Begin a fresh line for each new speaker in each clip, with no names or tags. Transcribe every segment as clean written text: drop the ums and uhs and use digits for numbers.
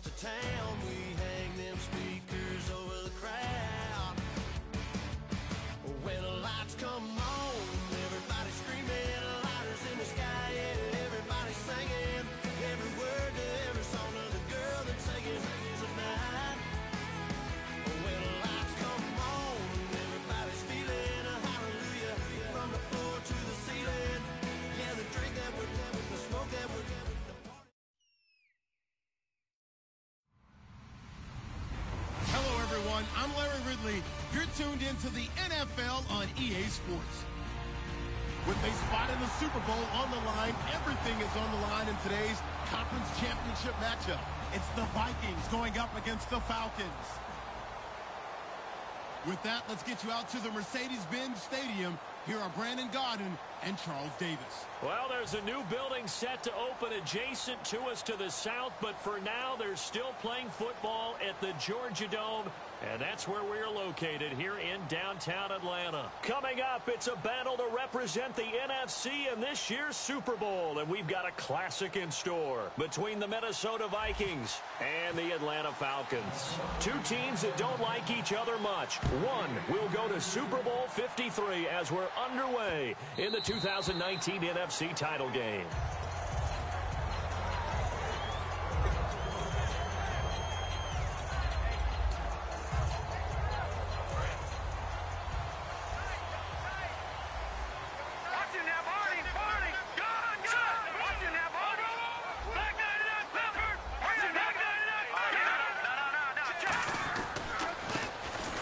to town. We hang them speakers over the crowd. When the lights come on, everybody's screaming, lighters in the sky, yeah, everybody's singing every word to every song of the girl that's singing tonight. When the lights come on, everybody's feeling a hallelujah from the floor to the ceiling. Yeah, the drink that we're having, the smoke that we're having, the party.
Hello, everyone. I'm Larry Ridley. You're tuned into the NFL on EA Sports. With a spot in the Super Bowl on the line, everything is on the line in today's conference championship matchup. It's the Vikings going up against the Falcons. With that, let's get you out to the Mercedes-Benz Stadium. Here are Brandon Gaudin and Charles Davis.
Well, there's a new building set to open adjacent to us to the south, but for now, they're still playing football at the Georgia Dome, and that's where we're located here in downtown Atlanta. Coming up, it's a battle to represent the NFC in this year's Super Bowl, and we've got a classic in store between the Minnesota Vikings and the Atlanta Falcons. Two teams that don't like each other much. One will go to Super Bowl 53 as we're underway in the 2019 NFC title game.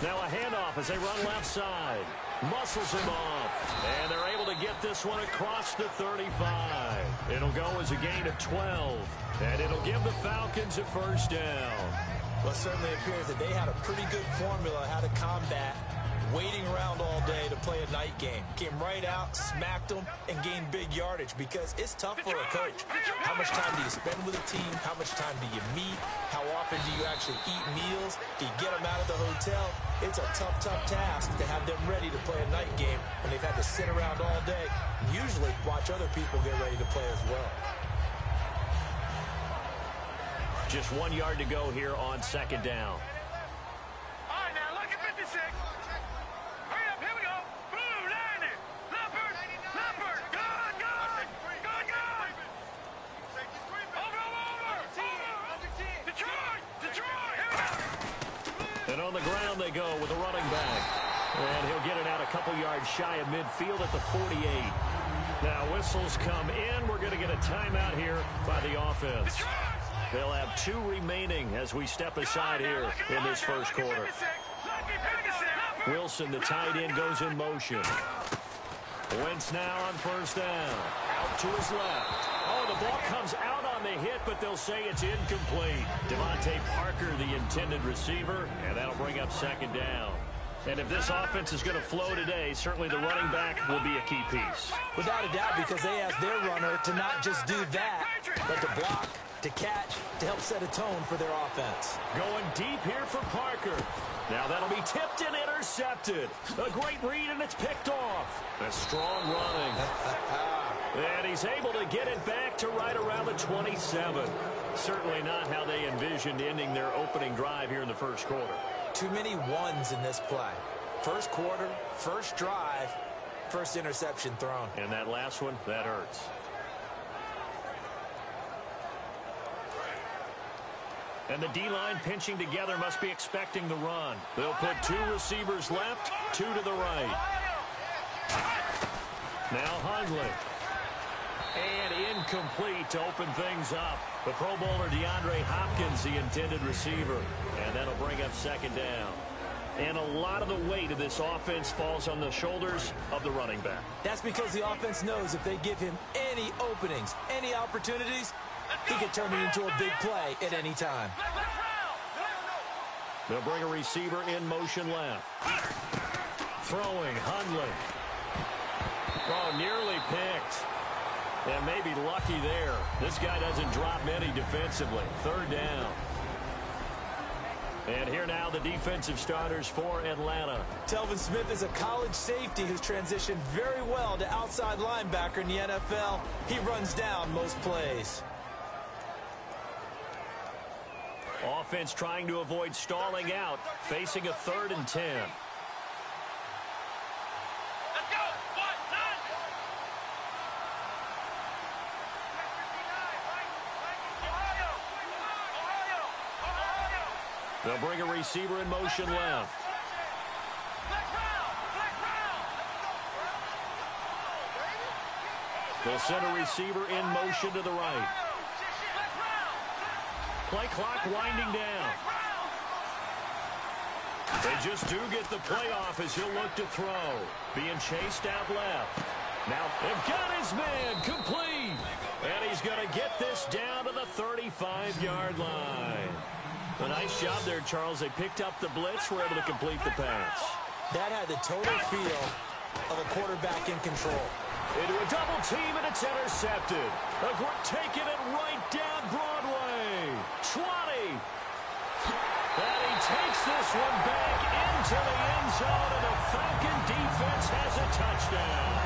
Now a handoff as they run left side. Muscles him off. And they're able to get this one across the 35. It'll go as a gain of 12. And it'll give the Falcons a first down.
Well, it certainly appears that they had a pretty good formula how to combat waiting around all day to play a night game. Came right out, smacked them, and gained big yardage because it's tough for a coach. How much time do you spend with a team? How much time do you meet? How often do you actually eat meals? Do you get them out of the hotel? It's a tough, tough task to have them ready to play a night game when they've had to sit around all day and usually watch other people get ready to play as well.
Just 1 yard to go here on second down.
All right, now look at 56. Hurry up, here we go. Boom, landed. Leopard, Leopard, gone, gone, gone, gone. Over. Detroit, here we go.
And on the ground they go with a running back. And he'll get it out a couple yards shy of midfield at the 48. Now whistles come in. We're going to get a timeout here by the offense. They'll have 2 remaining as we step aside here in this first quarter. Wilson, the tight end, goes in motion. Wentz now on first down. Out to his left. Oh, the ball comes out on the hit, but they'll say it's incomplete. Devontae Parker, the intended receiver, and that'll bring up second down. And if this offense is going to flow today, certainly the running back will be a key piece.
Without a doubt, because they asked their runner to not just do that, but to block, to catch, to help set a tone for their offense.
Going deep here for Parker. Now that'll be tipped and intercepted. A great read, and it's picked off. A strong running. And he's able to get it back to right around the 27. Certainly not how they envisioned ending their opening drive here in the first quarter.
Too many ones in this play. First quarter, first drive, first interception thrown.
And that last one, that hurts. And the D-line pinching together must be expecting the run. They'll put 2 receivers left, 2 to the right. Now Hundley. And incomplete to open things up. The Pro Bowler DeAndre Hopkins, the intended receiver. And that'll bring up second down. And a lot of the weight of this offense falls on the shoulders of the running back.
That's because the offense knows if they give him any openings, any opportunities, he could turn it into a big play at any time.
They'll bring a receiver in motion left. Throwing, Hundley. Oh, nearly picked. And maybe lucky there. This guy doesn't drop many defensively. Third down. And here now the defensive starters for Atlanta.
Telvin Smith is a college safety who's transitioned very well to outside linebacker in the NFL. He runs down most plays.
Offense trying to avoid stalling out, facing a 3rd and 10.
Let's go. 1, 9. Ohio.
They'll bring a receiver in motion left. They'll send a receiver in motion to the right. Play clock winding down. They just do get the playoff as he'll look to throw. Being chased out left. Now they've got his man complete. And he's going to get this down to the 35-yard line. A nice job there, Charles. They picked up the blitz, were able to complete the pass.
That had the total feel of a quarterback in control.
Into a double team, and it's intercepted. Taking it right down Broadway. 20. And he takes this one back into the end zone, and the Falcon defense has a touchdown.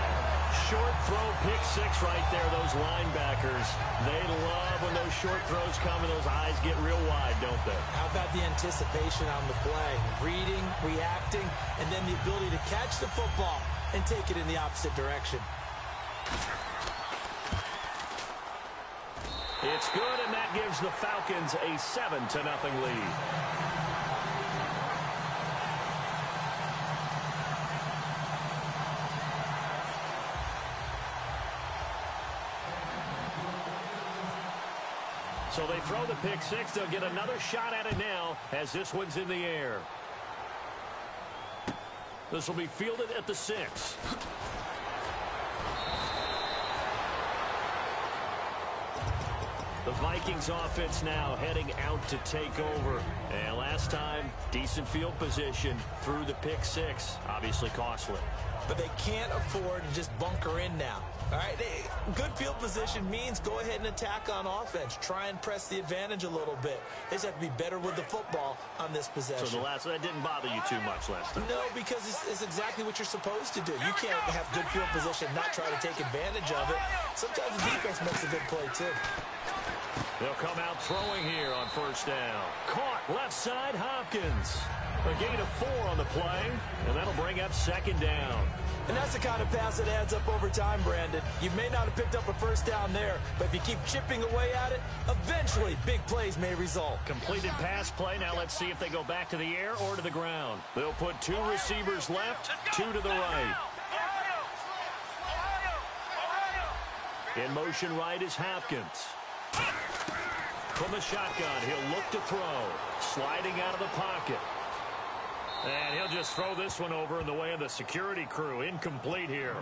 Short throw, pick 6 right there, those linebackers. They love when those short throws come and those eyes get real wide, don't they?
How about the anticipation on the play? Reading, reacting, and then the ability to catch the football and take it in the opposite direction.
It's good, and that gives the Falcons a 7-0 lead. So they throw the pick 6. They'll get another shot at it now as this one's in the air. This will be fielded at the 6. The Vikings offense now heading out to take over. And last time, decent field position through the pick 6. Obviously costly.
But they can't afford to just bunker in now. All right, good field position means go ahead and attack on offense. Try and press the advantage a little bit. They just have to be better with the football on this possession.
So that didn't bother you too much last time?
No, because it's exactly what you're supposed to do. You can't have good field position, not try to take advantage of it. Sometimes the defense makes a good play, too.
They'll come out throwing here on 1st down. Caught left side, Hopkins. A gain of 4 on the play, and that'll bring up 2nd down.
And that's the kind of pass that adds up over time, Brandon. You may not have picked up a 1st down there, but if you keep chipping away at it, eventually big plays may result.
Completed pass play. Now let's see if they go back to the air or to the ground. They'll put 2 receivers left, 2 to the right. In motion right is Hopkins. From the shotgun, he'll look to throw. Sliding out of the pocket. And he'll just throw this one over in the way of the security crew. Incomplete here.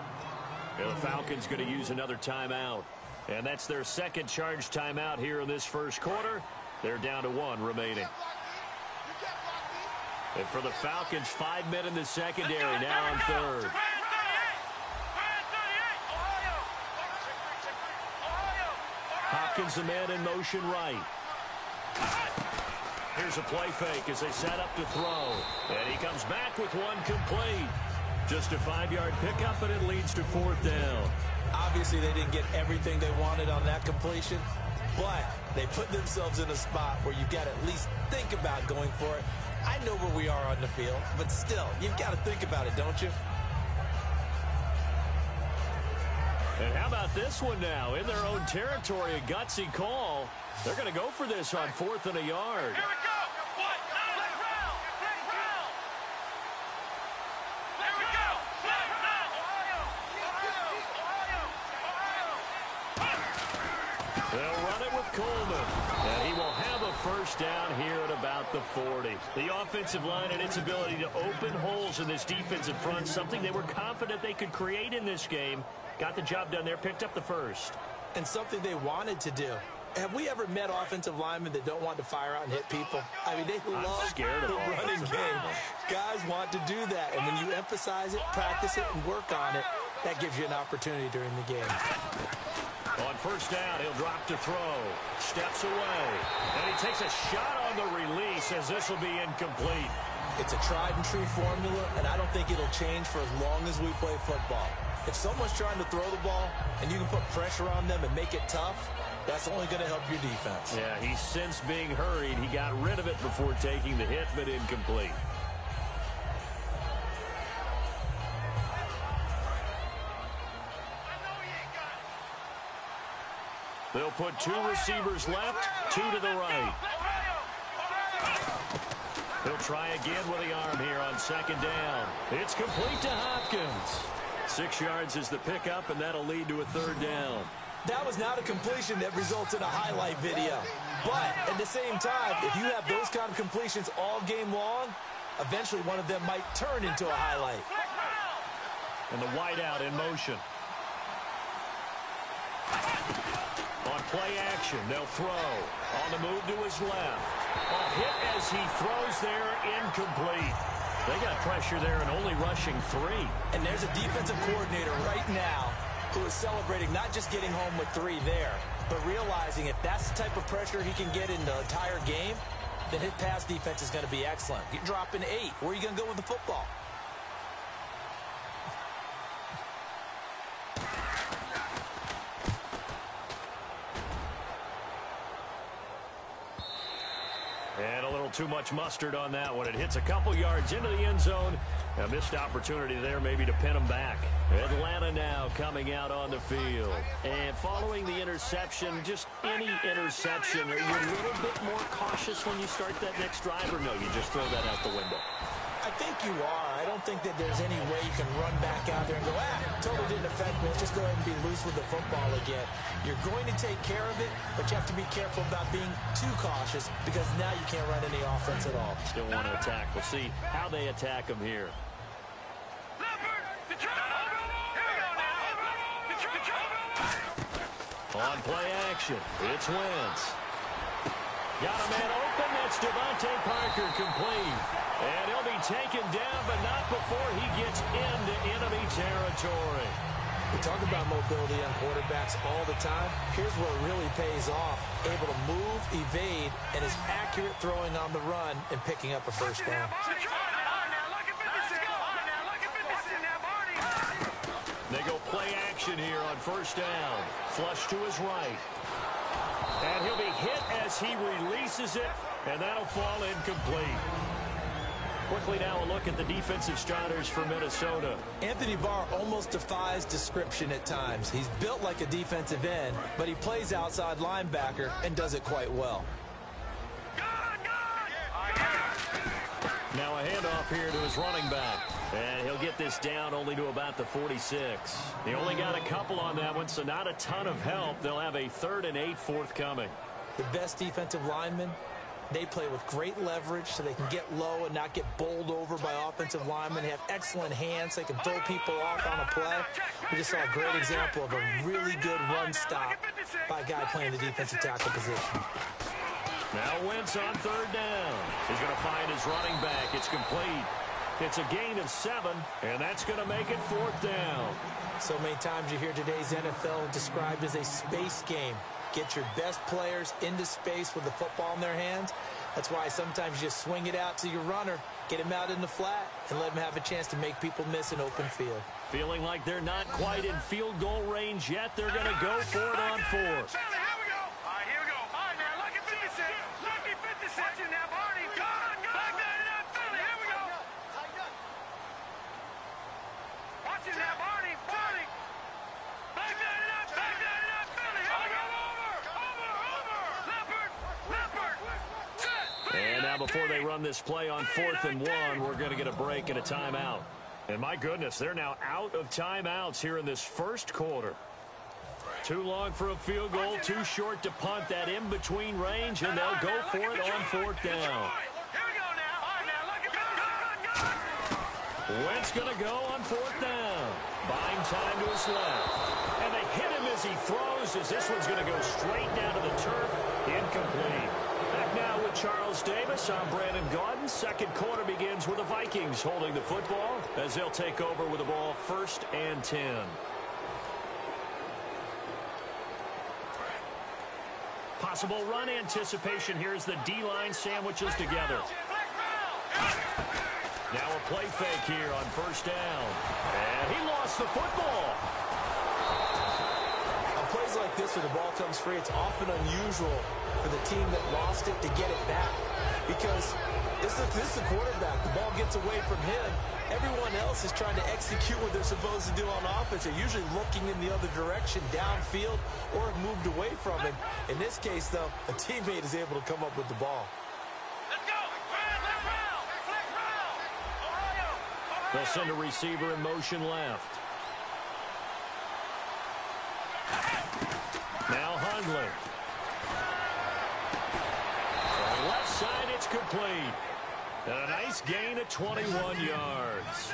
And the Falcons going to use another timeout. And that's their 2nd charge timeout here in this 1st quarter. They're down to 1 remaining. And for the Falcons, 5 men in the secondary, now on 3rd. Hopkins, the man in motion right. Here's a play fake as they set up to throw. And he comes back with one complete. Just a 5-yard pickup, and it leads to 4th down.
Obviously, they didn't get everything they wanted on that completion, but they put themselves in a spot where you've got to at least think about going for it. I know where we are on the field, but still, you've got to think about it, don't you?
And how about this one now? In their own territory, a gutsy call. They're going to go for this on 4th and a yard.
Here we go. What? Let's round. Let's round. Here we go. Ohio.
They'll run it with Coleman. And he will have a 1st down here at about the 40. The offensive line and its ability to open holes in this defensive front, something they were confident they could create in this game. Got the job done there, picked up the 1st.
And something they wanted to do. Have we ever met offensive linemen that don't want to fire out and hit people? I mean, they love the running game. Guys want to do that, and when you emphasize it, practice it, and work on it, that gives you an opportunity during the game.
On 1st down, he'll drop to throw. Steps away. And he takes a shot on the release as this will be incomplete.
It's a tried-and-true formula, and I don't think it'll change for as long as we play football. If someone's trying to throw the ball and you can put pressure on them and make it tough, That's only going to help your defense.
Yeah, he's since being hurried. He got rid of it before taking the hit, but incomplete. They'll put 2 receivers left, 2 to the right. He'll try again with the arm here on second down. It's complete to Hopkins. 6 yards is the pickup, and that'll lead to a third down.
That was not a completion that results in a highlight video. But at the same time, if you have those kind of completions all game long, eventually one of them might turn into a highlight.
And the wideout in motion. On play action, they'll throw. On the move to his left. A hit as he throws there, incomplete. They got pressure there and only rushing 3.
And there's a defensive coordinator right now who is celebrating not just getting home with 3 there, but realizing if that's the type of pressure he can get in the entire game, then his pass defense is going to be excellent. You're dropping 8. Where are you going to go with the football?
And a little too much mustard on that one. It hits a couple yards into the end zone. A missed opportunity there maybe to pin them back. Atlanta now coming out on the field. And following the interception, just any interception, are you a little bit more cautious when you start that next drive, or no, you just throw that out the window?
I think you are. I don't think that there's any way you can run back out there and go, totally didn't affect me. Let's just go ahead and be loose with the football again. You're going to take care of it, but you have to be careful about being too cautious because now you can't run any offense at all.
Still want to attack. We'll see how they attack him here. On play action, it's Wentz. Got a man open. That's Devontae Parker complete. And he'll be taken down, but not before he gets into enemy territory.
We talk about mobility on quarterbacks all the time. Here's where it really pays off. Able to move, evade, and is accurate throwing on the run and picking up a first down.
They go play action here on first down. Flush to his right. And he'll be hit as he releases it, and that'll fall incomplete. Quickly now a look at the defensive starters for Minnesota.
Anthony Barr almost defies description at times. He's built like a defensive end, but he plays outside linebacker and does it quite well.
Now a handoff here to his running back. And he'll get this down only to about the 46. He only got a couple on that one, so not a ton of help. They'll have a 3rd and 8 forthcoming.
The best defensive linemen, they play with great leverage so they can get low and not get bowled over by offensive linemen. They have excellent hands. They can throw people off on a play. We just saw a great example of a really good run stop by a guy playing the defensive tackle position.
Now Wentz on 3rd down. He's going to find his running back. It's complete. It's a gain of 7, and that's going to make it 4th down.
So many times you hear today's NFL described as a space game. Get your best players into space with the football in their hands. That's why sometimes you just swing it out to your runner, get him out in the flat, and let him have a chance to make people miss an open field.
Feeling like they're not quite in field goal range yet. They're going to go for it on 4th. And now before they run this play on 4th and 1, we're going to get a break and a timeout. And my goodness, they're now out of timeouts here in this first quarter. Too long for a field goal, too short to punt that in-between range, and they'll go for it on 4th down. Wentz going to go on 4th down. Buying time to his left. And they hit him as he throws, as this one's going to go straight down to the turf. Incomplete. Back now with Charles Davis. I'm Brandon Gaudin. Second quarter begins with the Vikings holding the football as they'll take over with the ball 1st and 10. Possible run anticipation here as the D-line sandwiches together. Now a play fake here on 1st down. And he lost the football.
A plays like this where the ball comes free, it's often unusual for the team that lost it to get it back. Because this is the quarterback. The ball gets away from him. Everyone else is trying to execute what they're supposed to do on offense. They're usually looking in the other direction, downfield, or have moved away from him. In this case, though, a teammate is able to come up with the ball.
Let's go. Flag round. Ohio.
They'll send a receiver in motion left. Now Hundley. On the left side, it's complete. And a nice gain of 21 yards.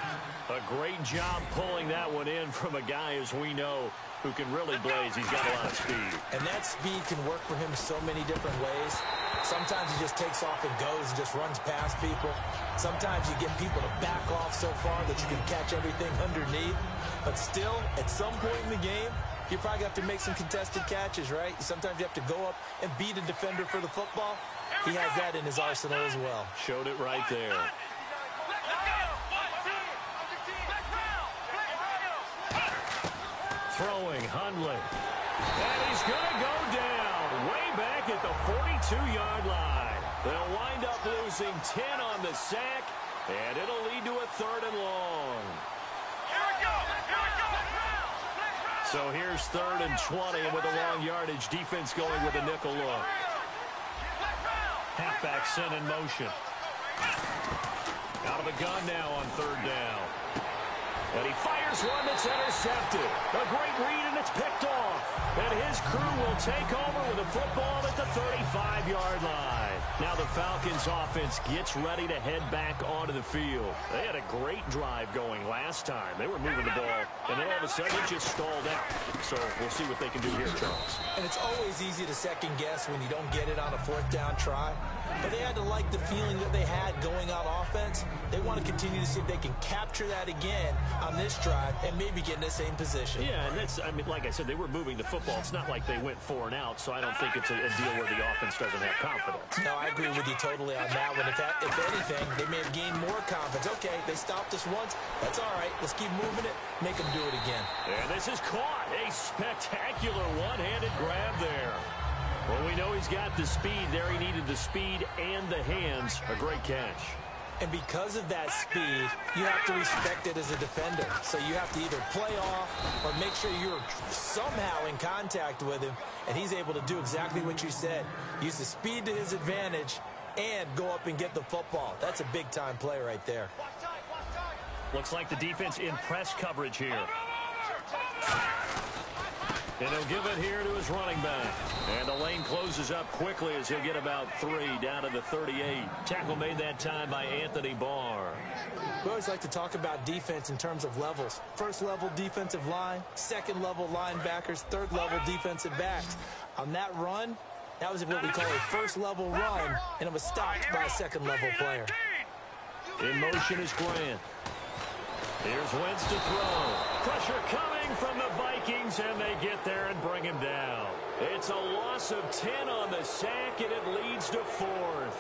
A great job pulling that one in from a guy, as we know, who can really blaze. He's got a lot of speed.
And that speed can work for him so many different ways. Sometimes he just takes off and goes and just runs past people. Sometimes you get people to back off so far that you can catch everything underneath. But still, at some point in the game, you probably have to make some contested catches, right? Sometimes you have to go up and beat a defender for the football. He has that in his arsenal as well.
Showed it right there. Throwing Hundley. And he's going to go down way back at the 42-yard line. They'll wind up losing 10 on the sack, and it'll lead to a 3rd and long. So here's 3rd and 20, and with a long yardage, defense going with a nickel look. Halfback sent in motion. Out of the gun now on 3rd down. And he fires one that's intercepted. A great read, and it's picked off. And his crew will take over with a football at the 35-yard line. Now the Falcons offense gets ready to head back onto the field. They had a great drive going last time. They were moving the ball, and then all of a sudden it just stalled out. So we'll see what they can do here, Charles.
And it's always easy to second guess when you don't get it on a 4th down try. But they had to like the feeling that they had going on offense. They want to continue to see if they can capture that again on this drive and maybe get in the same position.
Yeah, and that's, I mean, like I said, they were moving the football. It's not like they went 4 and out, so I don't think it's a deal where the offense doesn't have confidence.
No, I agree with you totally on that one. If anything, they may have gained more confidence. Okay, they stopped us once. That's all right. Let's keep moving it. Make them do it again.
And this is caught. A spectacular one-handed grab there. Well, we know he's got the speed there. He needed the speed and the hands. A great catch.
And because of that speed, you have to respect it as a defender. So you have to either play off or make sure you're somehow in contact with him, and he's able to do exactly what you said. Use the speed to his advantage and go up and get the football. That's a big-time play right there.
Looks like the defense in press coverage here. And he'll give it here to his running back. And the lane closes up quickly as he'll get about 3 down to the 38. Tackle made that time by Anthony Barr.
We always like to talk about defense in terms of levels. 1st level defensive line, 2nd level linebackers, 3rd level defensive backs. On that run, that was what we call a 1st level run, and it was stopped by a 2nd level player.
In motion is Grant. Here's Wentz to throw. Pressure coming from the Vikings, and they get there and bring him down. It's a loss of 10 on the sack, and it leads to 4th.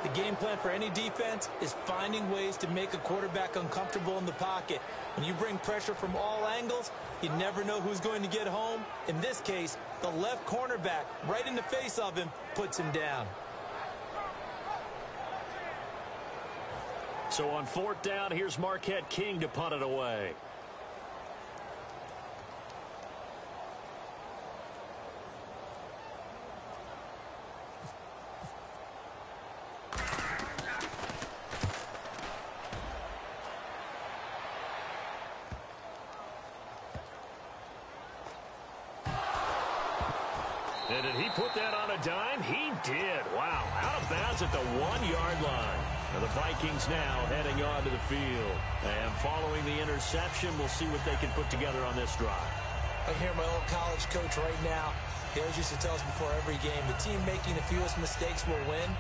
The game plan for any defense is finding ways to make a quarterback uncomfortable in the pocket. When you bring pressure from all angles, you never know who's going to get home. In this case, the left cornerback, right in the face of him, puts him down.
So on 4th down, here's Marquette King to punt it away. And did he put that on a dime? He did. Wow. Out of bounds at the 1-yard line. And the Vikings now heading on to the field. And following the interception, we'll see what they can put together on this drive.
I hear my old college coach right now. He always used to tell us before every game, the team making the fewest mistakes will win.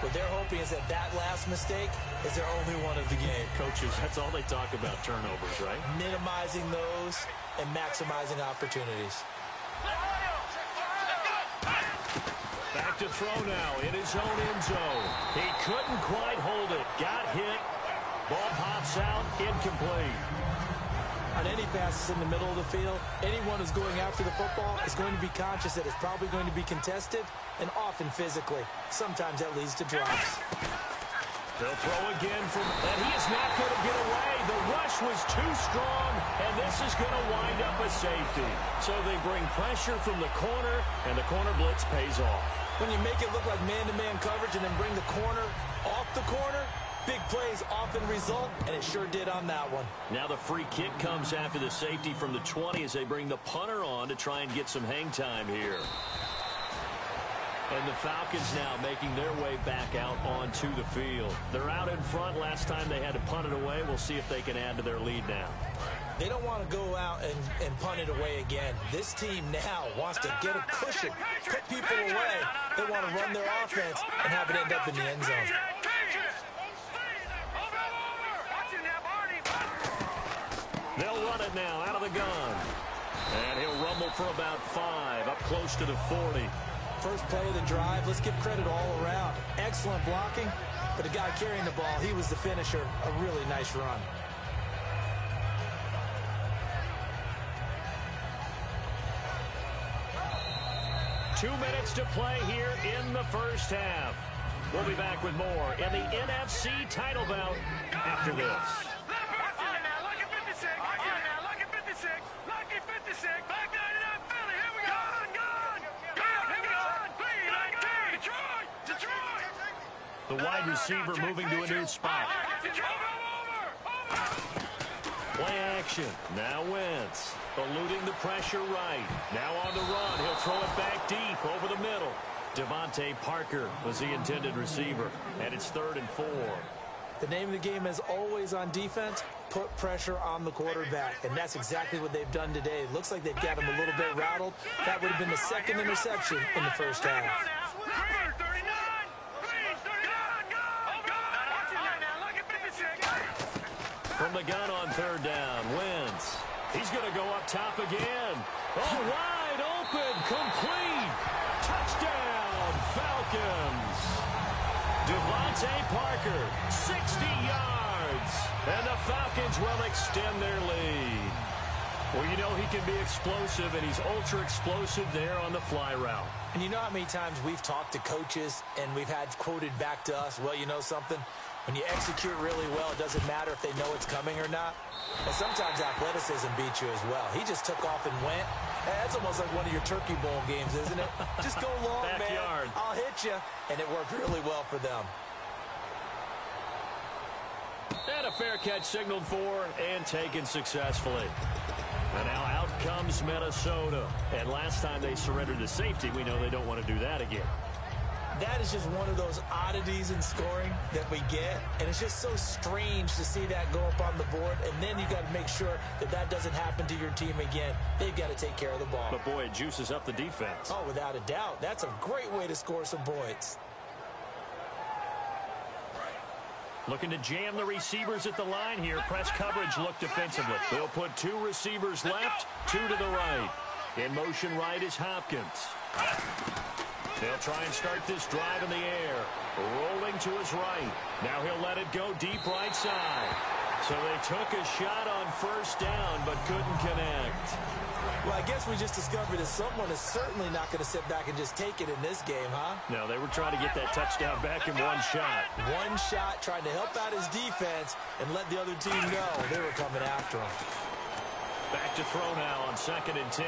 What they're hoping is that that last mistake is their only one of the game.
Coaches, that's all they talk about, turnovers, right?
Minimizing those and maximizing opportunities.
Back to throw now in his own end zone. He couldn't quite hold it. Got hit. Ball pops out, incomplete.
On any passes in the middle of the field, anyone who's going after the football is going to be conscious that it's probably going to be contested, and often physically. Sometimes that leads to drops.
They'll throw again and he is not going to get away. The rush was too strong, and this is going to wind up a safety. So they bring pressure from the corner, and the corner blitz pays off.
When you make it look like man-to-man coverage and then bring the corner off the corner, big plays often result, and it sure did on that one.
Now the free kick comes after the safety from the 20 as they bring the punter on to try and get some hang time here. And the Falcons now making their way back out onto the field. They're out in front. Last time they had to punt it away. We'll see if they can add to their lead now.
They don't want to go out and punt it away again. This team now wants to get a cushion, put people away. They want to run their offense and have it end up in the end zone.
They'll run it now out of the gun. And he'll rumble for about 5, up close to the 40.
First play of the drive, let's give credit all around. Excellent blocking, but the guy carrying the ball, he was the finisher. A really nice run.
Two minutes to play here in the first half. We'll be back with more in the NFC title bout after this. The wide receiver moving to a new spot. Play action. Now Wentz. Eluding the pressure right. Now on the run. He'll throw it back deep over the middle. Devontae Parker was the intended receiver. And it's 3rd and 4.
The name of the game is always on defense, put pressure on the quarterback. And that's exactly what they've done today. It looks like they've got him a little bit rattled. That would have been the second interception in the first half.
From the gun on 3rd down, Wentz. He's going to go up top again. Oh, wide open, complete. Touchdown, Falcons. Devontae Parker, 60 yards. And the Falcons will extend their lead. Well, you know he can be explosive, and he's ultra-explosive there on the fly route.
And you know how many times we've talked to coaches, and we've had quoted back to us, well, you know something? When you execute really well, it doesn't matter if they know it's coming or not. And sometimes athleticism beats you as well. He just took off and went. That's almost like one of your Turkey Bowl games, isn't it? Just go long,
Backyard.
man. I'll hit you. And it worked really well for them.
And a fair catch signaled for and taken successfully. And now out comes Minnesota. And last time they surrendered to safety, we know they don't want to do that again.
That is just one of those oddities in scoring that we get. And it's just so strange to see that go up on the board. And then you got to make sure that that doesn't happen to your team again. They've got to take care of the ball.
But, boy, it juices up the defense.
Oh, without a doubt. That's a great way to score some points.
Looking to jam the receivers at the line here. Press coverage look defensively. They'll put 2 receivers left, 2 to the right. In motion right is Hopkins. They'll try and start this drive in the air. Rolling to his right. Now he'll let it go deep right side. So they took a shot on 1st down, but couldn't connect.
Well, I guess we just discovered that someone is certainly not going to sit back and just take it in this game, huh?
No, they were trying to get that touchdown back in one shot.
One shot, trying to help out his defense and let the other team know they were coming after him.
Back to throw now on 2nd and 10.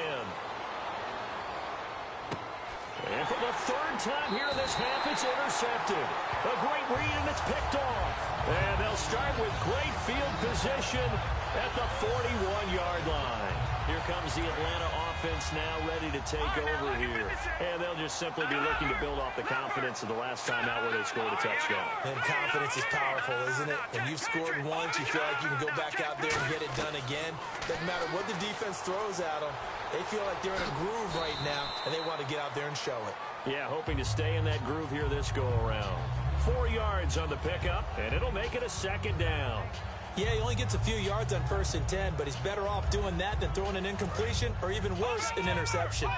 And for the 3rd time here in this half, it's intercepted. A great read, and it's picked off. And they'll start with great field position at the 41-yard line. Here comes the Atlanta offense now ready to take over here. And they'll just simply be looking to build off the confidence of the last time out where they scored a touchdown.
And confidence is powerful, isn't it? When you've scored once, you feel like you can go back out there and get it done again. Doesn't matter what the defense throws at them. They feel like they're in a groove right now, and they want to get out there and show it.
Yeah, hoping to stay in that groove here this go-around. 4 yards on the pickup, and it'll make it a 2nd down.
Yeah, he only gets a few yards on 1st and 10, but he's better off doing that than throwing an incompletion, or even worse, an interception.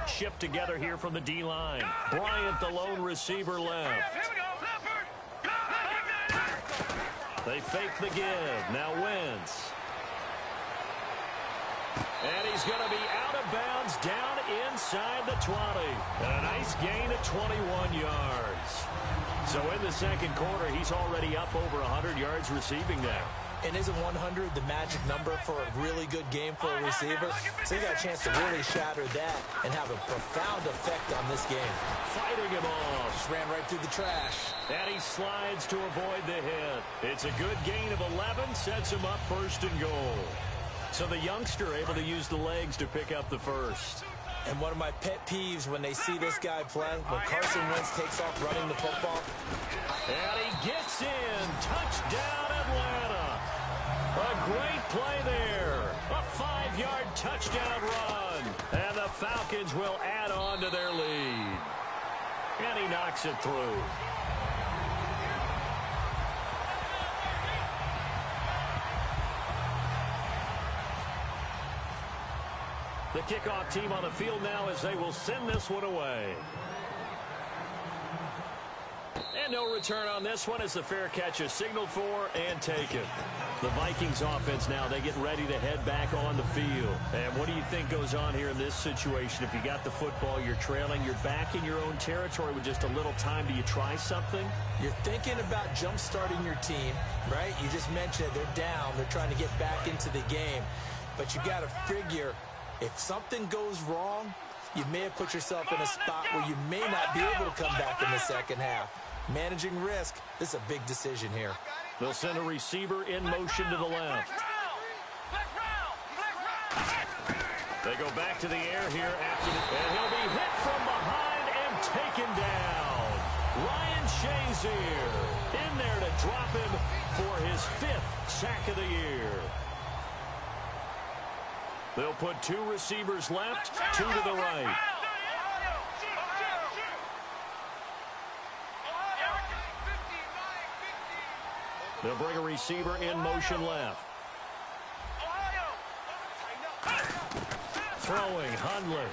Shift together here from the D-line. Bryant, the lone receiver, left. They fake the give. Now Wentz. And he's going to be out of bounds down inside the 20. And a nice gain of 21 yards. So in the second quarter, he's already up over 100 yards receiving now.
And isn't 100 the magic number for a really good game for a receiver? So he got a chance to really shatter that and have a profound effect on this game.
Fighting him off.
Just ran right through the trash.
And he slides to avoid the hit. It's a good gain of 11, sets him up first and goal. So the youngster able to use the legs to pick up the first.
And one of my pet peeves when they see this guy play, when Carson Wentz takes off running the football.
And he gets in. Touchdown, Atlanta. A great play there. A 5-yard touchdown run. And the Falcons will add on to their lead. And he knocks it through. The kickoff team on the field now as they will send this one away. And no return on this one as the fair catch is signaled for and taken. The Vikings offense now, they get ready to head back on the field. And what do you think goes on here in this situation? If you got the football, you're trailing, you're back in your own territory with just a little time. Do you try something?
You're thinking about jump-starting your team, right? You just mentioned it. They're down. They're trying to get back into the game. But you got to figure, if something goes wrong, you may have put yourself in a spot where you may not be able to come back in the second half. Managing risk, this is a big decision here.
They'll send a receiver in motion to the left. They go back to the air here after and he'll be hit from behind and taken down. Ryan Shazier in there to drop him for his 5th sack of the year. They'll put 2 receivers left, 2 to the right. They'll bring a receiver in motion left. Throwing, Hundley.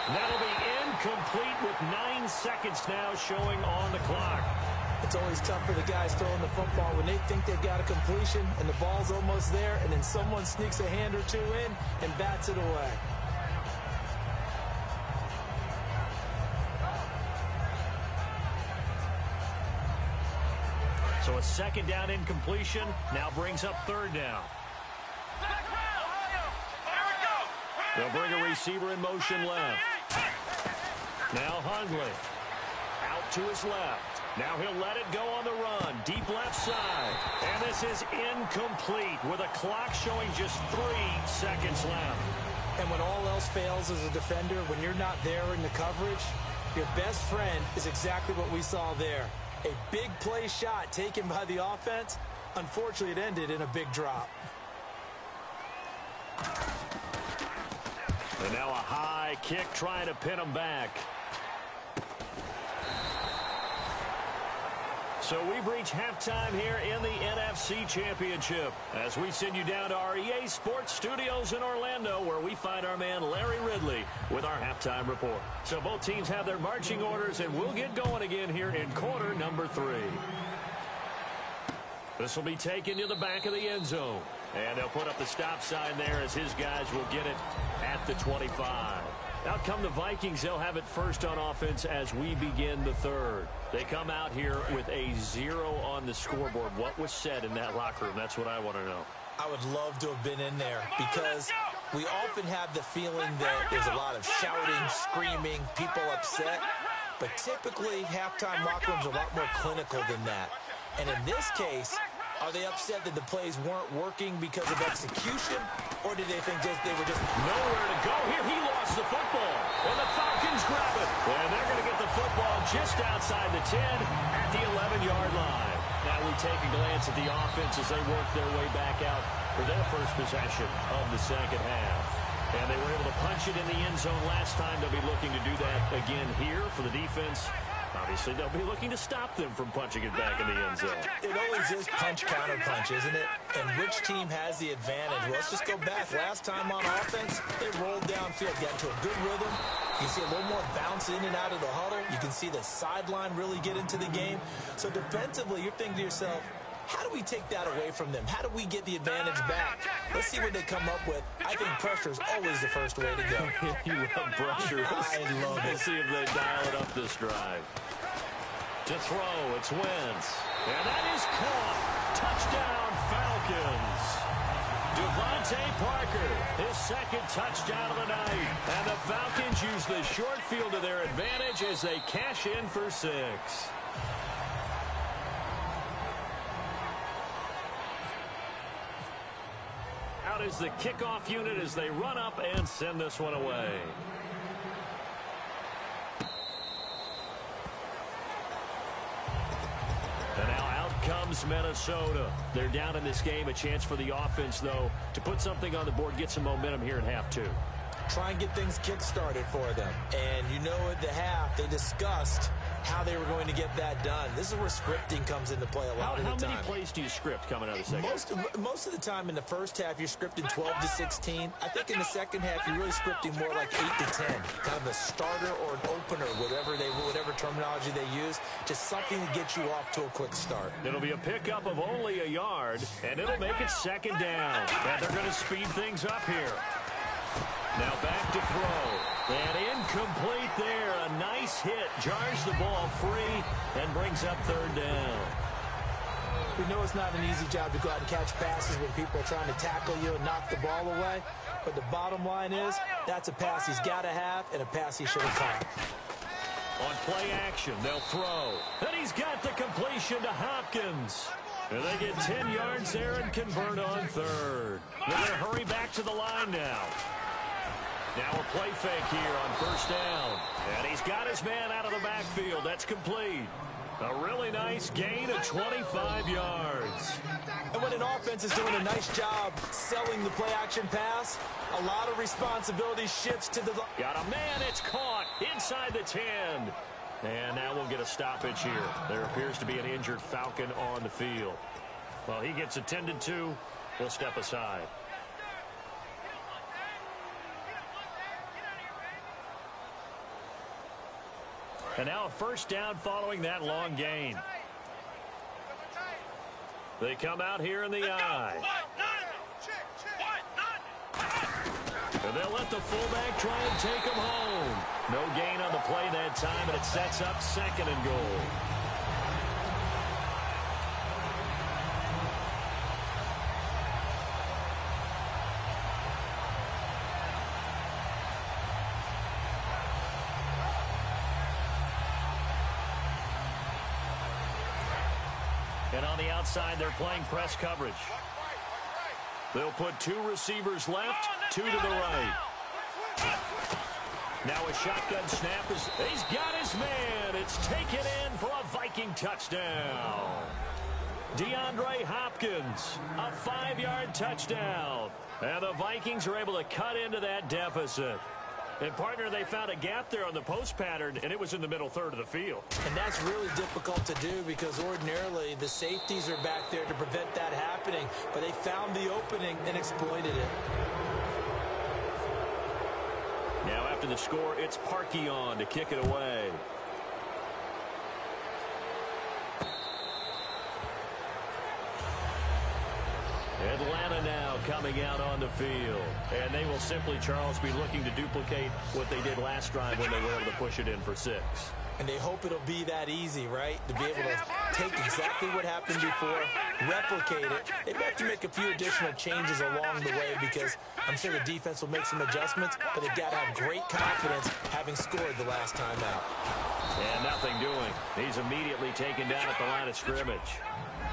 That'll be incomplete with 9 seconds now showing on the clock.
It's always tough for the guys throwing the football when they think they've got a completion and the ball's almost there, and then someone sneaks a hand or 2 in and bats it away.
So a second down incompletion now brings up 3rd down. They'll bring a receiver in motion left. Now Hundley out to his left. Now he'll let it go on the run. Deep left side. And this is incomplete with a clock showing just 3 seconds left.
And when all else fails as a defender, when you're not there in the coverage, your best friend is exactly what we saw there. A big play shot taken by the offense. Unfortunately, it ended in a big drop.
And now a high kick trying to pin him back. So we've reached halftime here in the NFC Championship as we send you down to our EA Sports Studios in Orlando where we find our man Larry Ridley with our halftime report. So both teams have their marching orders and we'll get going again here in quarter number 3. This will be taken to the back of the end zone. And they'll put up the stop sign there as his guys will get it at the 25. Out come the Vikings. They'll have it first on offense as we begin the 3rd. They come out here with a 0 on the scoreboard. What was said in that locker room? That's what I want to know.
I would love to have been in there because we often have the feeling that there's a lot of shouting, screaming, people upset. But typically, halftime locker rooms are a lot more clinical than that. And in this case, are they upset that the plays weren't working because of execution? Or did they think they were just
nowhere to go here? He lost the football. And the Falcons grab it. And they're going to get the football just outside the 10 at the 11-yard line. Now we take a glance at the offense as they work their way back out for their first possession of the second half. And they were able to punch it in the end zone last time. They'll be looking to do that again here for the defense. Obviously, they'll be looking to stop them from punching it back in the end zone.
It always is punch-counter-punch, isn't it? And which team has the advantage? Well, let's just go back. Last time on offense, they rolled downfield, got into a good rhythm. You can see a little more bounce in and out of the huddle. You can see the sideline really get into the game. So defensively, you're thinking to yourself, how do we take that away from them? How do we get the advantage back? Let's see what they come up with. I think pressure is always the first way to go.
You love pressure.
I love it.
We'll see if they dial it up this drive. To throw, it's Wentz. And that is caught. Touchdown, Falcons. Devontae Parker, his second touchdown of the night. And the Falcons use the short field to their advantage as they cash in for 6. Out is the kickoff unit as they run up and send this one away. And now out comes Minnesota. They're down in this game. A chance for the offense, though, to put something on the board, get some momentum here in half 2.
Try and get things kick-started for them. And you know at the half, they discussed how they were going to get that done. This is where scripting comes into play a lot of the time.
How many plays do you script coming out of the second half?
Most of the time in the first half, you're scripting 12 to 16. I think in the second half, you're really scripting more like 8 to 10. Kind of a starter or an opener, whatever terminology they use. Just something to get you off to a quick start.
It'll be a pickup of only a yard, and it'll make it second down. And they're going to speed things up here. Now back to throw. And incomplete there. A nice hit. Jars the ball free and brings up third down.
We know it's not an easy job to go out and catch passes when people are trying to tackle you and knock the ball away. But the bottom line is that's a pass he's got to have and a pass he should have caught.
On play action, they'll throw. And he's got the completion to Hopkins. And they get 10 yards there and convert on third. They're going to hurry back to the line now. Now a play fake here on first down. And he's got his man out of the backfield. That's complete. A really nice gain of 25 yards.
And when an offense is doing a nice job selling the play-action pass, a lot of responsibility shifts to the...
Got a man, it's caught inside the 10. And now we'll get a stoppage here. There appears to be an injured Falcon on the field. Well, he gets attended to. We'll step aside. And now a first down following that long gain. They come out here in the I. And they'll let the fullback try and take him home. No gain on the play that time, and it sets up second and goal. And on the outside, they're playing press coverage. They'll put 2 receivers left, 2 to the right. Now a shotgun snap. He's got his man. It's taken in for a Viking touchdown. DeAndre Hopkins, a 5-yard touchdown. And the Vikings are able to cut into that deficit. And, partner, they found a gap there on the post pattern, and it was in the middle third of the field.
And that's really difficult to do because ordinarily the safeties are back there to prevent that happening. But they found the opening and exploited it.
Now after the score, it's Parkey on to kick it away. Atlanta now coming out on the field. And they will simply, Charles, be looking to duplicate what they did last drive when they were able to push it in for 6.
And they hope it'll be that easy, right? To be able to take exactly what happened before, replicate it. They have to make a few additional changes along the way because I'm sure the defense will make some adjustments, but they've got to have great confidence having scored the last time out.
And nothing doing. He's immediately taken down at the line of scrimmage.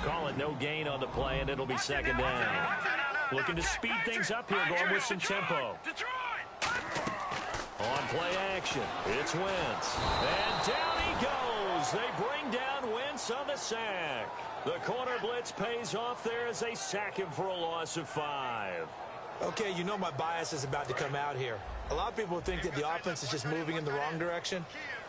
Call it no gain on the play, and it'll be second down. Looking to speed things up here, going with some tempo. On play action, it's Wentz. And down he goes. They bring down Wentz on the sack. The corner blitz pays off there as they sack him for a loss of 5.
Okay, you know my bias is about to come out here. A lot of people think that the offense is just moving in the wrong direction.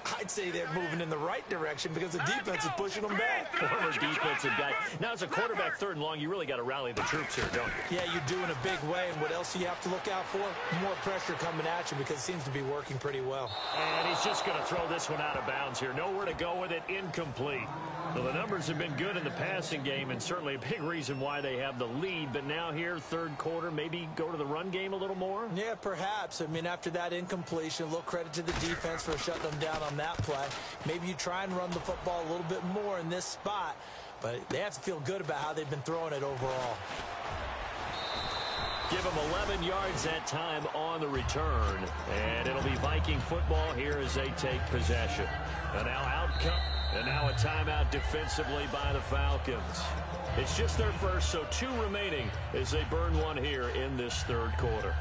I'd say they're moving in the right direction because the defense is pushing them back.
Former defensive guy. Now, as a quarterback, 3rd and long, you really got to rally the troops here, don't you?
Yeah, you do in a big way. And what else do you have to look out for? More pressure coming at you because it seems to be working pretty well.
And he's just going to throw this one out of bounds here. Nowhere to go with it. Incomplete. Well, the numbers have been good in the passing game and certainly a big reason why they have the lead. But now here, 3rd quarter, maybe go to the run game a little more?
Yeah, perhaps. I mean, after that incompletion, a little credit to the defense for shutting them down on that play. Maybe you try and run the football a little bit more in this spot, but they have to feel good about how they've been throwing it overall.
Give them 11 yards that time on the return, and it'll be Viking football here as they take possession. And now a timeout defensively by the Falcons. It's just their first, so 2 remaining as they burn one here in this 3rd quarter.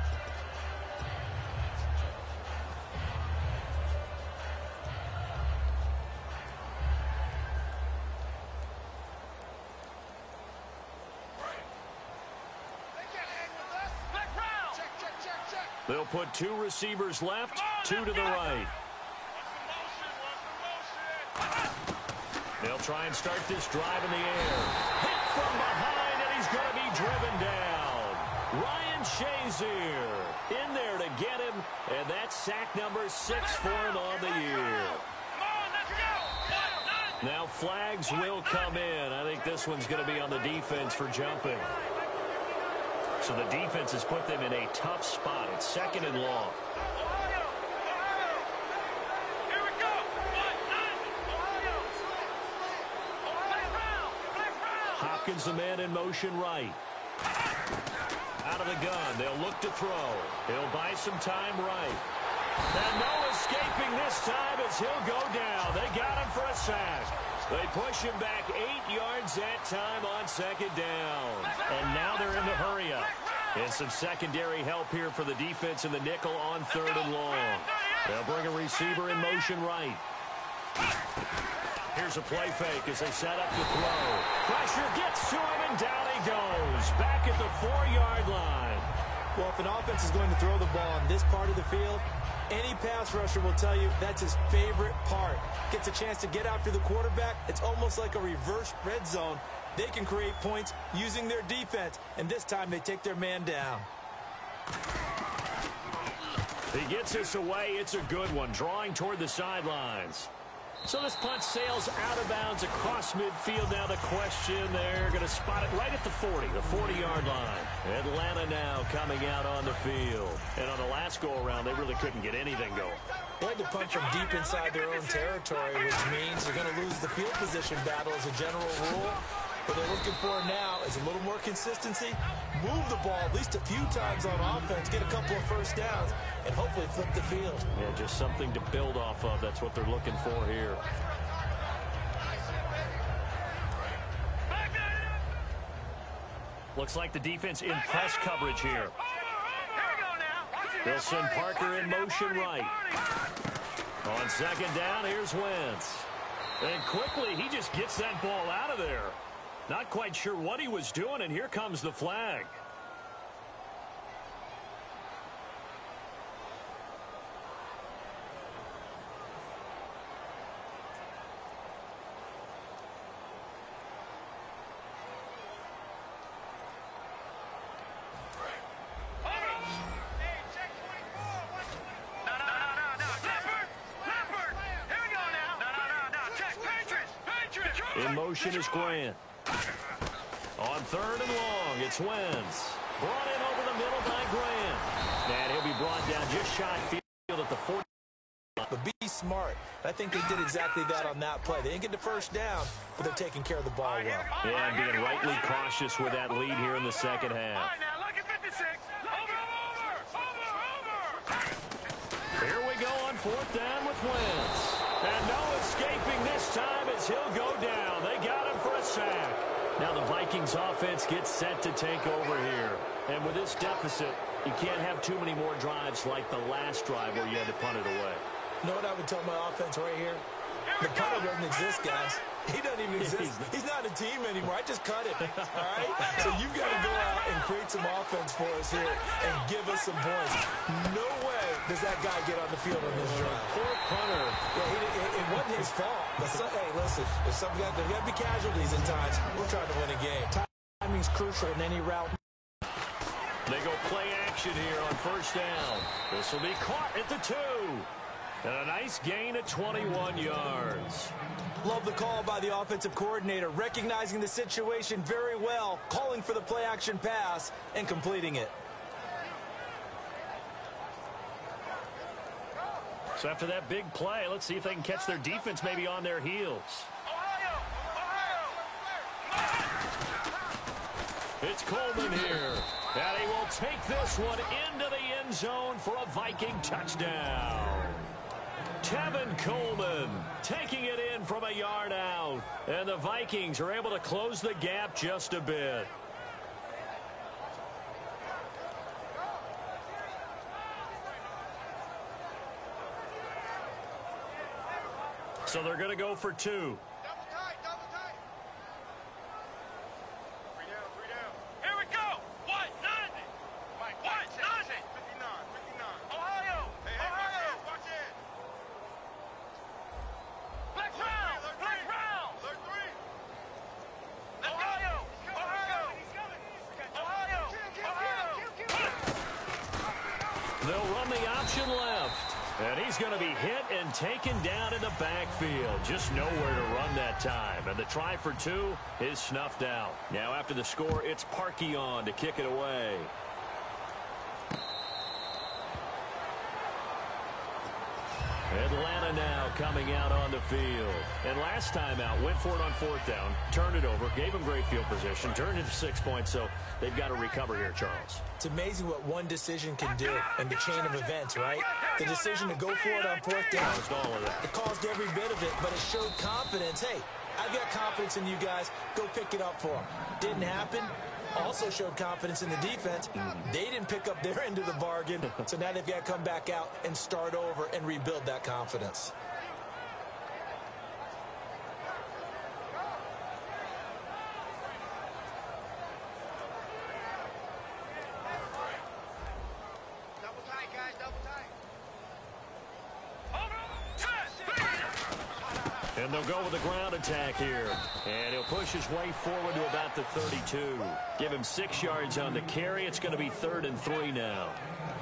They'll put 2 receivers left, 2 to the right. They'll try and start this drive in the air. Hit from behind, and he's going to be driven down. Ryan Shazier in there to get him, and that's sack number 6 for him on the year. Now flags will come in. I think this one's going to be on the defense for jumping. So the defense has put them in a tough spot. It's 2nd and long. Hopkins, the man in motion right. Out of the gun. They'll look to throw. He'll buy some time right. And no escaping this time as he'll go down. They got him for a sack. They push him back 8 yards that time on 2nd down. And now they're in the hurry-up. And some secondary help here for the defense in the nickel on 3rd and long. They'll bring a receiver in motion right. Here's a play fake as they set up to throw. Pressure gets to him, and down he goes. Back at the 4-yard line.
Well, if an offense is going to throw the ball on this part of the field, any pass rusher will tell you that's his favorite part. Gets a chance to get after the quarterback. It's almost like a reverse red zone. They can create points using their defense, and this time they take their man down.
He gets this away. It's a good one, drawing toward the sidelines. So this punt sails out of bounds across midfield. Now the question, they're going to spot it right at the 40, the 40-yard line. Atlanta now coming out on the field. And on the last go-around, they really couldn't get anything going.
They had to punt from deep inside their own territory, which means they're going to lose the field position battle as a general rule. What they're looking for now is a little more consistency, move the ball at least a few times on offense, get a couple of first downs, and hopefully flip the field.
Yeah, just something to build off of. That's what they're looking for here. Looks like the defense in press coverage here. They'll send Parker in motion right. On 2nd down, here's Wentz. And quickly, he just gets that ball out of there. Not quite sure what he was doing, and here comes the flag. In motion is Grant. On 3rd and long, it's Wentz. Brought in over the middle by Grant. And he'll be brought down just shy field at the 40.
But be smart. I think they did exactly that on that play. They didn't get the first down, but they're taking care of the ball well.
Yeah, and being rightly cautious with that lead here in the 2nd half. Here we go on 4th down with Wentz. And no escaping this time as he'll go down. They got him for a sack. Now the Vikings offense gets set to take over here. And with this deficit, you can't have too many more drives like the last drive where you had to punt it away.
You know what I would tell my offense right here? The punter doesn't exist, guys. He doesn't even exist. He's not a team anymore. I just cut him. All right? So you've got to go out and create some offense for us here and give us some points. No way does that guy get on the field on this drive.
Poor punter.
Yeah, it wasn't his fault. But hey, listen, there's got to be casualties at times. We're trying to win a game. Timing's crucial in any route.
They go play action here on first down. This will be caught at the 2. And a nice gain at 21 yards.
Love the call by the offensive coordinator, recognizing the situation very well, calling for the play-action pass, and completing it.
So after that big play, let's see if they can catch their defense maybe on their heels. It's Coleman here. And he will take this one into the end zone for a Viking touchdown. Tevin Coleman taking it in from a yard out. And the Vikings are able to close the gap just a bit. So they're going to go for 2.
Double tight, double tight. 3 down, 3 down. Here we go. What? Nothing. Mike, what? Nothing. 59, 59. Ohio. Hey, Ohio. Watch it. Flex round. Flex round. Alert 3. Ohio. Ohio. Ohio. Ohio.
They'll run the option left. And he's going to be hit and taken down in the backfield. Just nowhere to run that time. And the try for 2 is snuffed out. Now after the score, it's Parkey on to kick it away. Atlanta now coming out on the field. And last time out, went for it on 4th down, turned it over, gave them great field position, turned it to 6 points, so they've got to recover here, Charles.
It's amazing what one decision can do in the chain of events, right? The decision to go for it on 4th down.
All of that.
It caused every bit of it, but it showed confidence. Hey, I've got confidence in you guys. Go pick it up for them. Didn't happen. Also showed confidence in the defense. They didn't pick up their end of the bargain, so now they've got to come back out and start over and rebuild that confidence.
Double tight, guys, double tight.
And they'll go with the ground attack here. And he'll push his way forward to about the 32. Give him 6 yards on the carry. It's going to be 3rd and 3 now.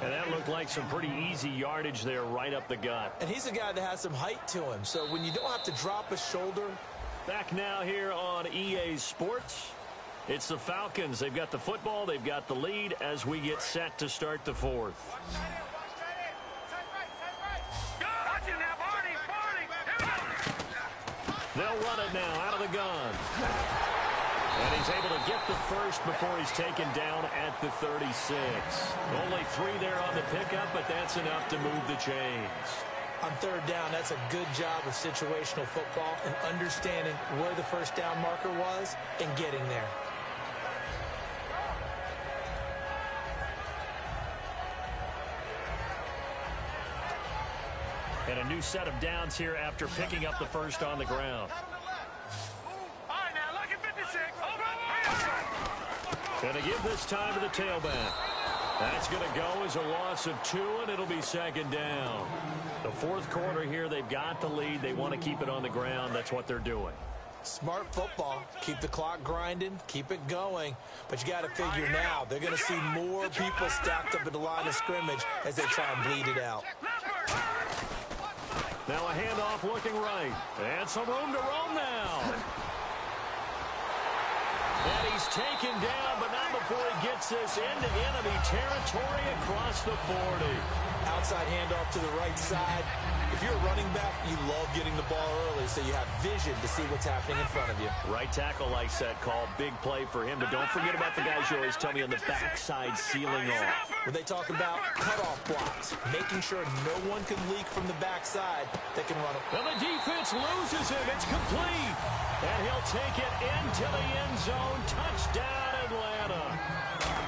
And that looked like some pretty easy yardage there right up the gut.
And he's a guy that has some height to him, so when you don't have to drop a shoulder.
Back now here on EA Sports. It's the Falcons. They've got the football. They've got the lead as we get set to start the 4th. They'll run it now out of the gun. And he's able to get the first before he's taken down at the 36. Only 3 there on the pickup, but that's enough to move the chains.
On 3rd down, that's a good job of situational football and understanding where the first down marker was and getting there.
And a new set of downs here after picking up the first on the ground.
All right, now look at 56.
And to give this time to the tailback. That's going to go as a loss of 2, and it'll be 2nd down. The 4th quarter here, they've got the lead. They want to keep it on the ground. That's what they're doing.
Smart football. Keep the clock grinding. Keep it going. But you got to figure now, they're going to see more people stacked up at the line of scrimmage as they try and bleed it out.
Now a handoff looking right. And some room to roam now. And he's taken down, but not before he gets this into enemy territory across the 40.
Outside handoff to the right side. If you're a running back, you love getting the ball early so you have vision to see what's happening in front of you.
Right tackle likes that call. Big play for him. But don't forget about the guys you always tell me on the backside sealing off.
When they talk about cutoff blocks, making sure no one can leak from the backside that can run.
Well, the defense loses him. It's complete. And he'll take it into the end zone. Touchdown, Atlanta.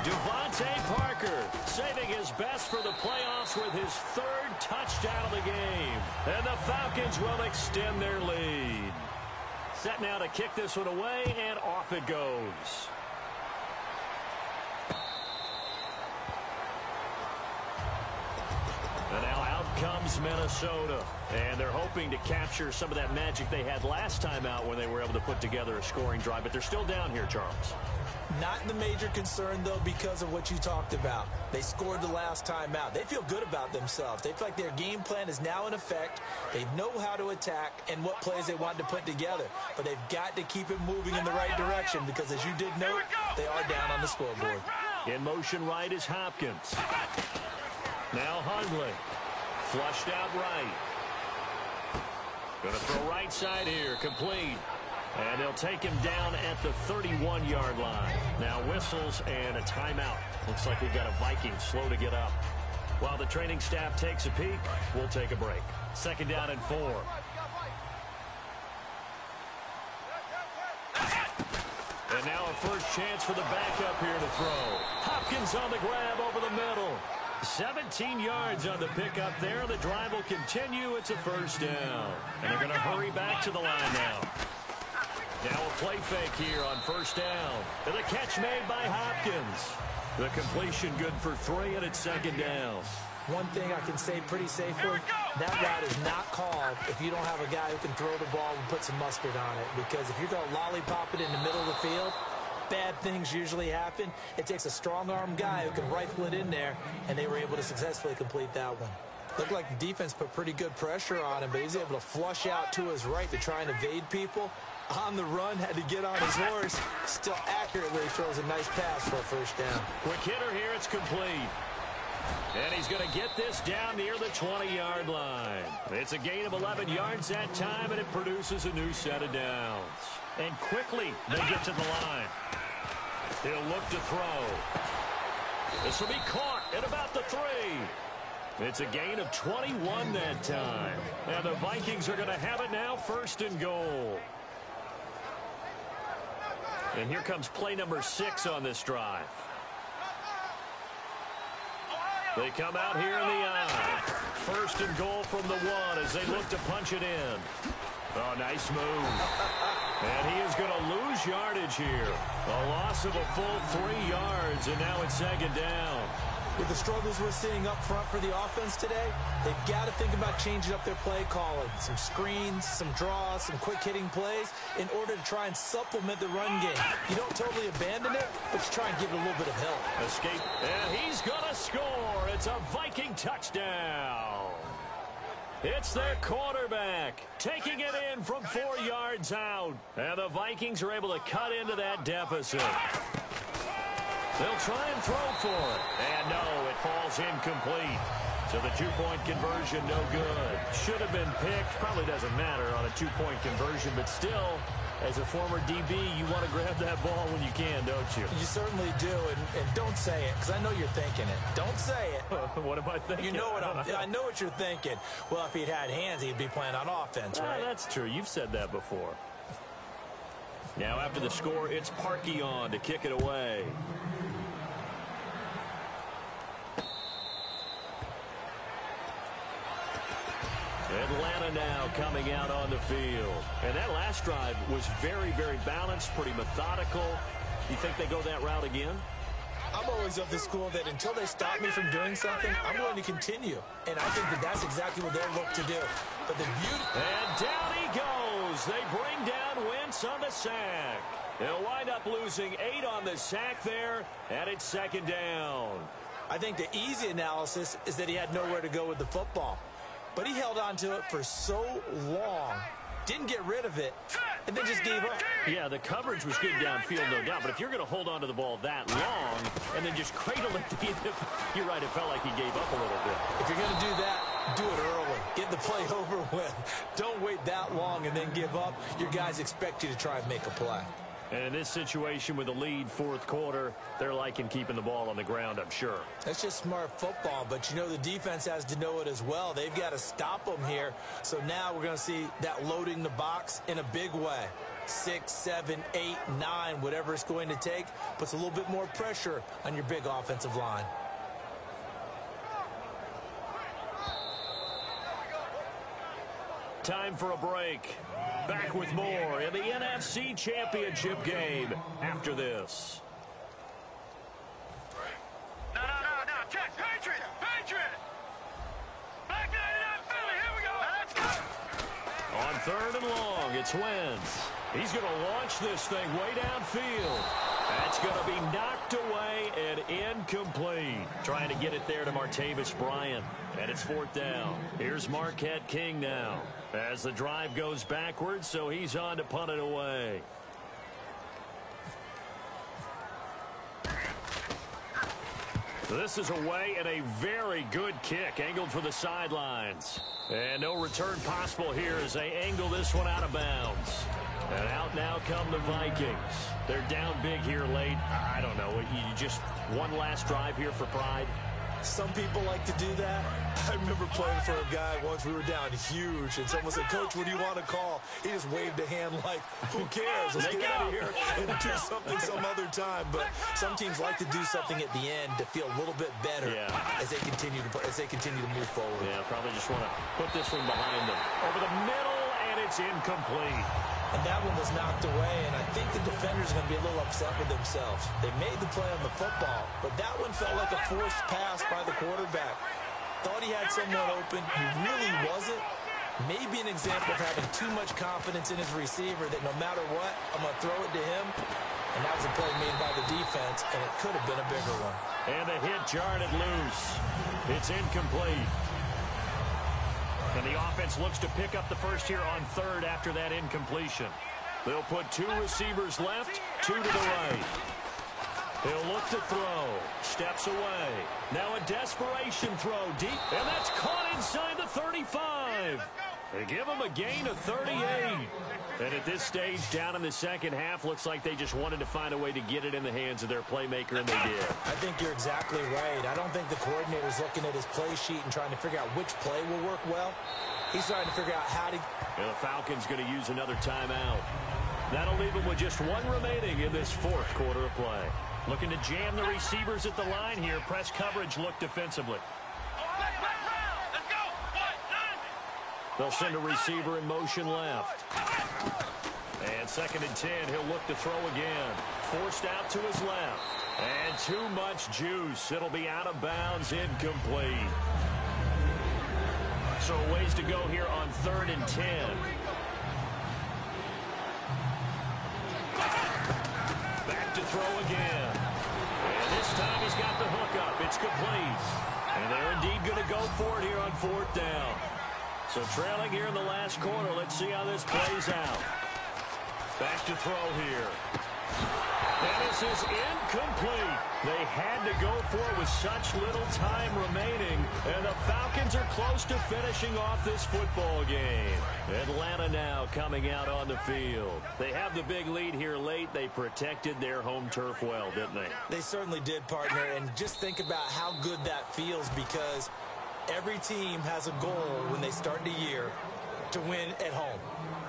Devontae Parker saving playing his best for the playoffs with his 3rd touchdown of the game. And the Falcons will extend their lead. Set now to kick this one away, and off it goes. And now out comes Minnesota. And they're hoping to capture some of that magic they had last time out when they were able to put together a scoring drive. But they're still down here, Charles.
Not the major concern, though, because of what you talked about. They scored the last time out. They feel good about themselves. They feel like their game plan is now in effect. They know how to attack and what plays they want to put together. But they've got to keep it moving in the right direction because, as you did note, they are down on the scoreboard.
In motion right is Hopkins. Now Hundley. Flushed out right. Going to throw right side here. Complete. And they'll take him down at the 31-yard line. Now whistles and a timeout. Looks like we've got a Viking slow to get up. While the training staff takes a peek, we'll take a break. 2nd down and 4. And now a first chance for the backup here to throw. Hopkins on the grab over the middle. 17 yards on the pickup there. The drive will continue. It's a 1st down. And they're going to hurry back to the line now. Now a play fake here on 1st down. And the catch made by Hopkins. The completion good for 3, and it's 2nd down.
One thing I can say pretty safely, that route is not called if you don't have a guy who can throw the ball and put some mustard on it. Because if you're going to lollipop it in the middle of the field, bad things usually happen. It takes a strong-arm guy who can rifle it in there, and they were able to successfully complete that one. Looked like the defense put pretty good pressure on him, but he's able to flush out to his right to try and evade people. On the run, had to get on his horse. Still accurately throws a nice pass for a 1st down.
Quick hitter here, it's complete. And he's going to get this down near the 20-yard line. It's a gain of 11 yards that time, and it produces a new set of downs. And quickly, they get to the line. He'll look to throw. This will be caught at about the 3. It's a gain of 21 that time. And the Vikings are going to have it now, 1st and goal. And here comes play number 6 on this drive. They come out here in the eye. 1st and goal from the 1 as they look to punch it in. Oh, nice move. And he is going to lose yardage here. A loss of a full 3 yards, and now it's 2nd down.
With the struggles we're seeing up front for the offense today, they've got to think about changing up their play calling. Some screens, some draws, some quick-hitting plays in order to try and supplement the run game. You don't totally abandon it, but you try and give it a little bit of help.
Escape, and he's going to score. It's a Viking touchdown. It's their quarterback taking it in from 4 yards out. And the Vikings are able to cut into that deficit. They'll try and throw for it. And no, it falls incomplete. So the 2-point conversion, no good. Should have been picked. Probably doesn't matter on a 2-point conversion, but still, as a former DB, you want to grab that ball when you can, don't you?
You certainly do, and don't say it, because I know you're thinking it. Don't say it.
What am I thinking?
You know what I know what you're thinking. Well, if he'd had hands, he'd be playing on offense, right?
That's true. You've said that before. Now, after the score, it's Parkey on to kick it away. Atlanta now coming out on the field. And that last drive was very, very balanced, pretty methodical. You think they go that route again?
I'm always of the school that until they stop me from doing something, I'm going to continue. And I think that that's exactly what they'll look to do. But the beauty...
And down he goes. They bring down Wentz on the sack. They'll wind up losing 8 on the sack there, and it's 2nd down.
I think the easy analysis is that he had nowhere to go with the football. But he held on to it for so long, didn't get rid of it, and then just gave up.
Yeah, the coverage was good downfield, no doubt. But if you're going to hold on to the ball that long and then just cradle it, you're right, it felt like he gave up a little bit.
If you're going to do that, do it early. Get the play over with. Don't wait that long and then give up. Your guys expect you to try and make a play.
And in this situation with the lead 4th quarter, they're liking keeping the ball on the ground, I'm sure.
That's just smart football, but you know the defense has to know it as well. They've got to stop them here. So now we're going to see that loading the box in a big way. 6, 7, 8, 9, whatever it's going to take, puts a little bit more pressure on your big offensive line.
Time for a break. Back with more in the NFC Championship game after this.
No. Check. Patriot. Black 99 Philly. Here we go. Let's go.
On 3rd and long, it's Wentz. He's going to launch this thing way downfield. That's going to be knocked away and incomplete. Trying to get it there to Martavis Bryant. And it's 4th down. Here's Marquette King now. As the drive goes backwards, so he's on to punt it away. This is away and a very good kick. Angled for the sidelines. And no return possible here as they angle this one out of bounds. And out now come the Vikings. They're down big here late. I don't know. You just one last drive here for pride.
Some people like to do that. I remember playing for a guy once. We were down huge, and someone said, "Coach, what do you want to call?" He just waved a hand like, "Who cares? Let's get out of here and do something some other time." But some teams like to do something at the end to feel a little bit better as they continue to move forward.
Yeah, probably just want to put this one behind them. Over the middle, and it's incomplete.
And that one was knocked away, and I think the defenders are going to be a little upset with themselves. They made the play on the football, but that one felt like a forced pass by the quarterback. Thought he had someone open. He really wasn't. Maybe an example of having too much confidence in his receiver that no matter what, I'm going to throw it to him. And that was a play made by the defense, and it could have been a bigger one.
And the hit jarred it loose. It's incomplete. And the offense looks to pick up the first here on 3rd after that incompletion. They'll put 2 receivers left, 2 to the right. He'll look to throw. Steps away. Now a desperation throw deep. And that's caught inside the 35. They give him a gain of 38. And at this stage, down in the second half, looks like they just wanted to find a way to get it in the hands of their playmaker, and they did.
I think you're exactly right. I don't think the coordinator's looking at his play sheet and trying to figure out which play will work well. He's trying to figure out how to...
And the Falcons going to use another timeout. That'll leave them with just 1 remaining in this 4th quarter of play. Looking to jam the receivers at the line here. Press coverage look defensively. They'll send a receiver in motion left. And 2nd and 10, he'll look to throw again. Forced out to his left. And too much juice. It'll be out of bounds, incomplete. So a ways to go here on 3rd and 10. Back to throw again. And this time he's got the hook up. It's complete. And they're indeed going to go for it here on 4th down. So trailing here in the last quarter. Let's see how this plays out. Back to throw here. And this is incomplete. They had to go for it with such little time remaining. And the Falcons are close to finishing off this football game. Atlanta now coming out on the field. They have the big lead here late. They protected their home turf well, didn't they?
They certainly did, partner. And just think about how good that feels, because every team has a goal when they start the year to win at home.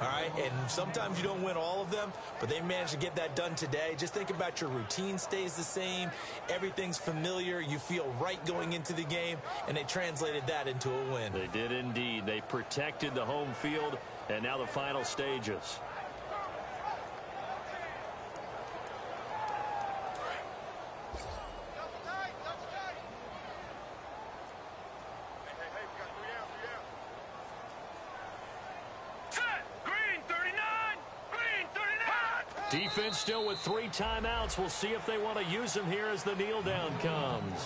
All right, and sometimes you don't win all of them, but they managed to get that done today. Just think about your routine stays the same. Everything's familiar. You feel right going into the game, and they translated that into a win.
They did indeed. They protected the home field, and now the final stages. Defense still with 3 timeouts. We'll see if they want to use them here as the kneel down comes.